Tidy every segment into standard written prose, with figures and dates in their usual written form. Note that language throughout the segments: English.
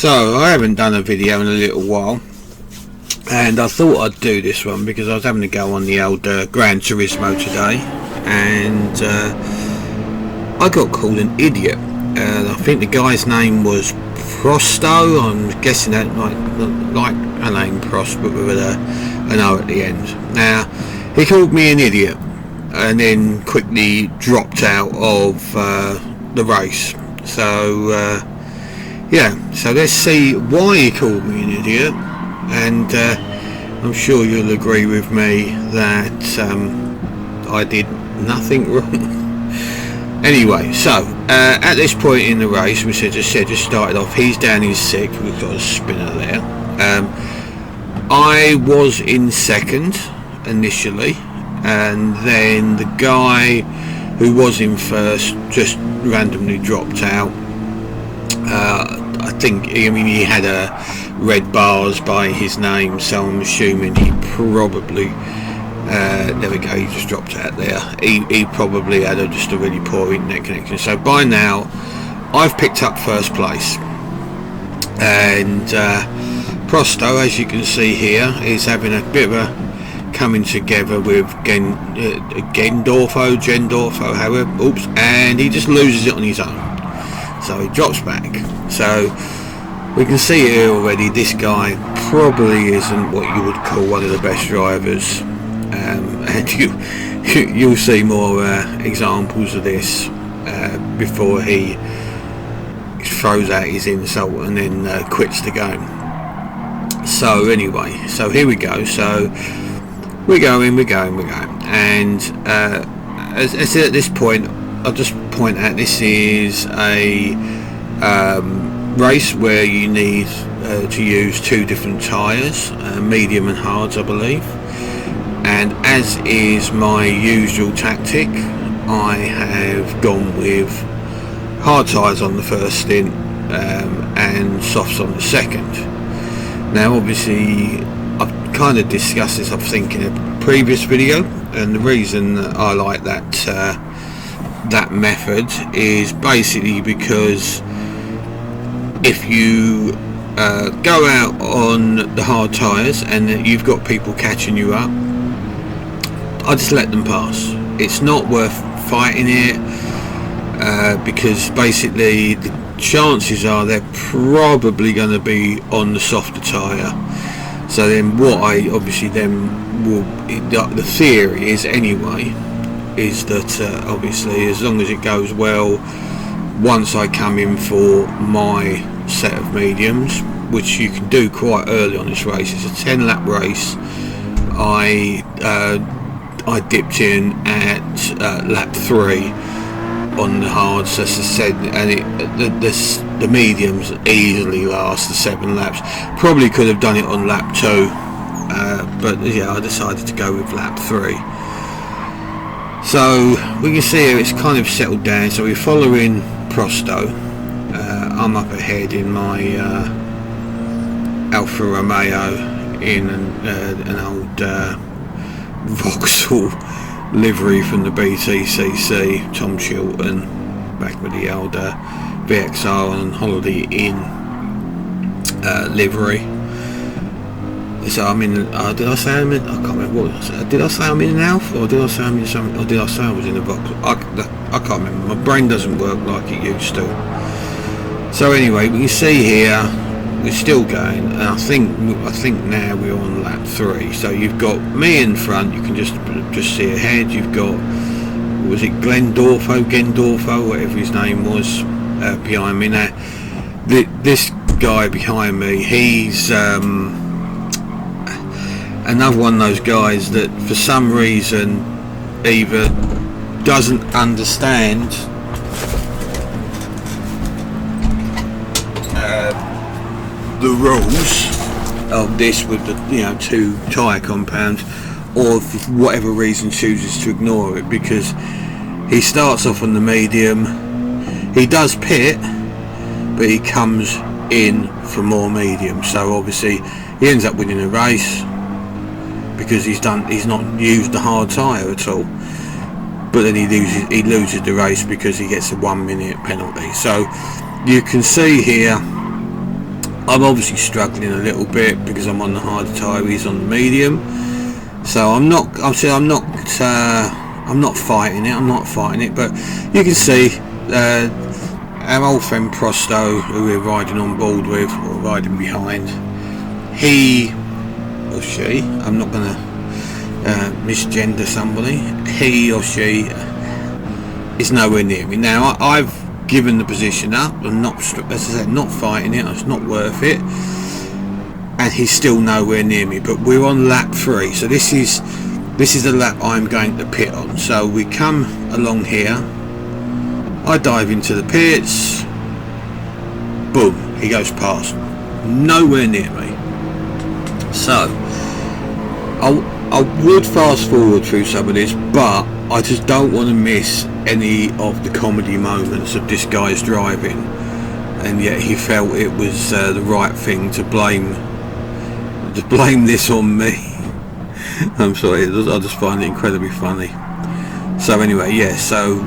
So I haven't done a video in a little while, and I thought I'd do this one because I was having to go on the old Gran Turismo today, and I got called an idiot. I think the guy's name was Prosto. I'm guessing that like a name Prost, but with an O at the end. Now, he called me an idiot and then quickly dropped out of the race. So yeah, so let's see why he called me an idiot, and I'm sure you'll agree with me that I did nothing wrong. Anyway, so at this point in the race, which I just started off, he's down in sixth. We've got a spinner there. I was in second initially, and then the guy who was in first just randomly dropped out. I think, he had a red bars by his name, so I'm assuming he probably there we go, he just dropped out there. He probably had just a really poor internet connection. So by now I've picked up first place, and Prosto, as you can see here, is having a bit of a coming together with Gendorfo, however, oops, and he just loses it on his own. So he drops back. So we can see here already, this guy probably isn't what you would call one of the best drivers, and you'll see more examples of this before he throws out his insult and then quits the game. So anyway, so here we go. So we're going, and as I said, at this point, I'll just point out this is a race where you need to use two different tyres, medium and hards, I believe. And as is my usual tactic, I have gone with hard tyres on the first stint and softs on the second. Now, obviously, I've kind of discussed this, I think, in a previous video, and the reason that I like that method is basically because if you go out on the hard tyres and you've got people catching you up, I just let them pass. It's not worth fighting it because basically the chances are they're probably going to be on the softer tyre. So then what I obviously then will, the theory is anyway, is that obviously as long as it goes well, once I come in for my set of mediums, which you can do quite early on this race, it's a 10 lap race. I dipped in at lap 3 on the hards, as I said, and the mediums easily last the 7 laps. Probably could have done it on lap 2, but yeah, I decided to go with lap 3. So we can see here it's kind of settled down, so we're following Prosto. I'm up ahead in my Alfa Romeo in an old Vauxhall livery from the BTCC, Tom Chilton, back with the old VXR and Holiday Inn livery. So I'm in. Did I say I'm in? I can't remember what. Did I say I'm in an Alpha, or did I say I'm in something, or did I say I was in a Vauxhall? I can't remember. My brain doesn't work like it used to. So anyway, we can see here we're still going, and I think now we're on lap 3. So you've got me in front. You can just see ahead. You've got, was it Gendorfo, whatever his name was, behind me. Now this guy behind me, he's another one of those guys that for some reason either doesn't understand the rules of this with the two tyre compounds, or for whatever reason chooses to ignore it, because he starts off on the medium, he does pit, but he comes in for more medium, so obviously he ends up winning the race because he's not used the hard tyre at all. But then he loses the race because he gets a 1 minute penalty. So you can see here I'm obviously struggling a little bit because I'm on the harder tyre, he's on the medium. So I'm not fighting it, but you can see our old friend Prosto, who we're riding on board with, or riding behind, he or she, I'm not going to misgender somebody, he or she is nowhere near me. Now I've given the position up, I'm not, as I said, not fighting it, it's not worth it, and he's still nowhere near me. But we're on lap 3, so this is the lap I'm going to pit on. So we come along here, I dive into the pits, boom, he goes past, nowhere near me. So I would fast forward through some of this, but I just don't want to miss any of the comedy moments of this guy's driving, and yet he felt it was the right thing to blame this on me. I'm sorry, I just find it incredibly funny. So anyway, yeah, so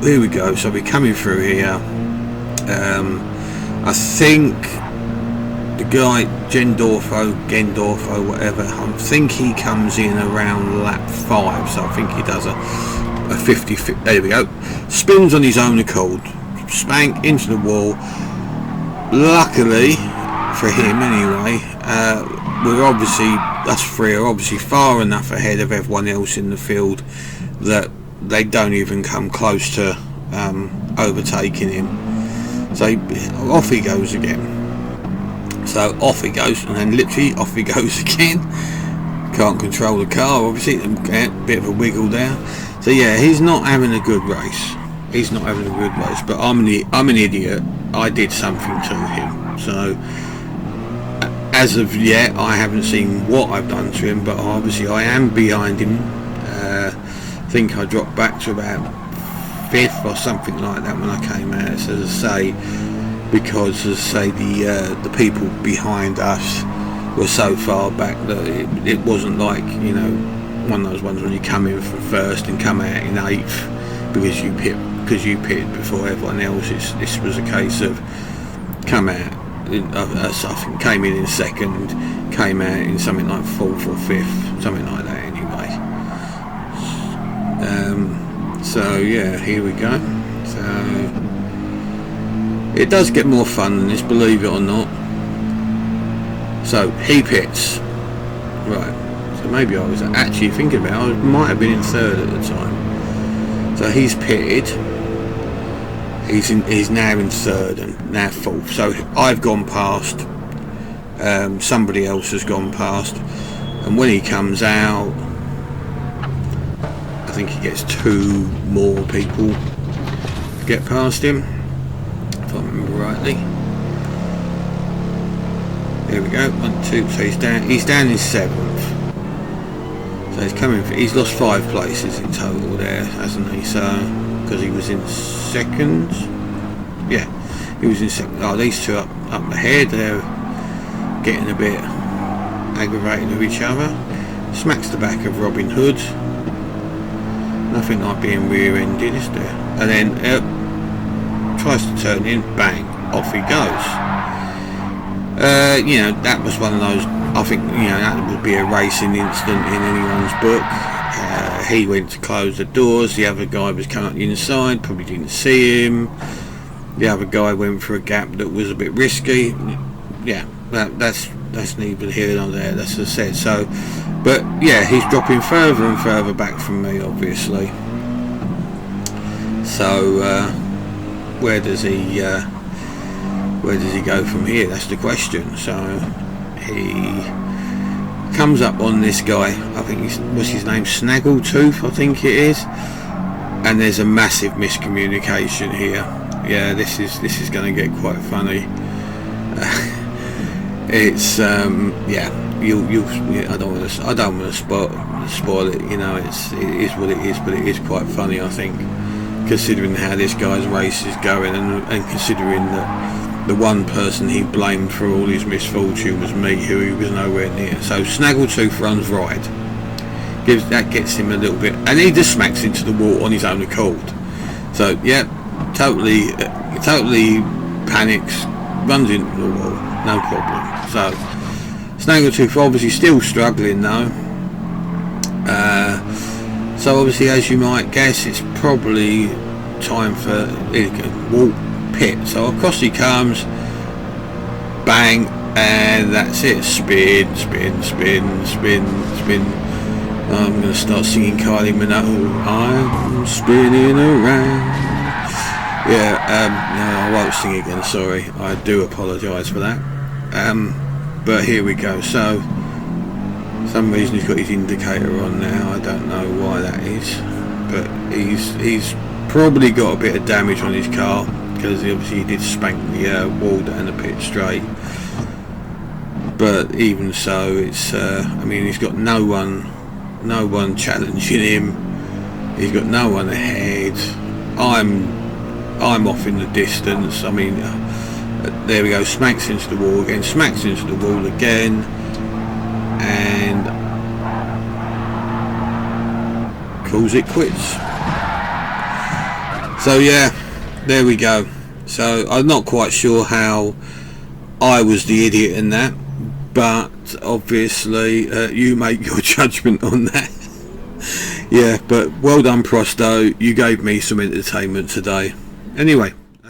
here we go. So we're coming through here. I think the guy Gendorfo, whatever, I think he comes in around lap 5, so I think he does a 50, there we go, spins on his own accord, spank into the wall. Luckily for him anyway, us three are obviously far enough ahead of everyone else in the field that they don't even come close to overtaking him. So off he goes again. So off he goes, and then literally off he goes again. Can't control the car, obviously, a bit of a wiggle there. So yeah, he's not having a good race. But I'm an idiot. I did something to him. So as of yet, I haven't seen what I've done to him, but obviously I am behind him. I think I dropped back to about 5th or something like that when I came out. So as I say, because as I say, the people behind us were so far back that it wasn't like, you know, one of those ones when you come in from first and come out in 8th because you pitted before everyone else. This was a case of come out, I think came in 2nd, came out in something like 4th or 5th, something like that anyway. So yeah, here we go. So it does get more fun than this, believe it or not. So he pits, right, so maybe I was actually thinking about it, I might have been in 3rd at the time. So he's pitted, he's now in 3rd and now 4th. So I've gone past, somebody else has gone past, and when he comes out, I think he gets 2 more people to get past him, if I remember rightly. There we go, 1, 2, so he's down in 7th. So he's coming, he's lost 5 places in total there, hasn't he? So, because he was in 2nd, yeah, he was in 2nd. Oh, these two up ahead, they're getting a bit aggravated with each other. Smacks the back of Robin Hood. Nothing like being rear-ended, is there? And then tries to turn in, bang, off he goes. You know, that was one of those, I think, you know, that would be a racing incident in anyone's book. He went to close the doors, the other guy was coming up the inside, probably didn't see him. The other guy went for a gap that was a bit risky. Yeah, that's neither here nor there, that's as I said. So, but yeah, he's dropping further and further back from me, obviously. So where does he go from here? That's the question. So he comes up on this guy, I think what's his name, Snaggletooth, I think it is, and there's a massive miscommunication here. Yeah, this is going to get quite funny. It's yeah, I don't want to spoil it. You know, it is what it is, but it is quite funny, I think, considering how this guy's race is going, and considering that the one person he blamed for all his misfortune was me, who he was nowhere near. So Snaggletooth runs right, that gets him a little bit, and he just smacks into the wall on his own accord. So yeah, totally panics, runs into the wall, no problem. So Snaggletooth obviously still struggling though. So obviously, as you might guess, it's probably time for Walk Pit. So across he comes, bang, and that's it. Spin, spin, spin, spin, spin. I'm going to start singing Kylie Minogue. I'm spinning around. Yeah, no, I won't sing again, sorry. I do apologise for that. But here we go. So, for some reason he's got his indicator on now. I don't know why that is. But he's probably got a bit of damage on his car, because obviously he did spank the wall down the pit straight. But even so, it's I mean, he's got no one challenging him. He's got no one ahead. I'm off in the distance. I mean, there we go. Smacks into the wall again. Smacks into the wall again, and calls it quits. So yeah, there we go. So I'm not quite sure how I was the idiot in that, but obviously you make your judgment on that. Yeah, but well done, Prosto. You gave me some entertainment today. Anyway,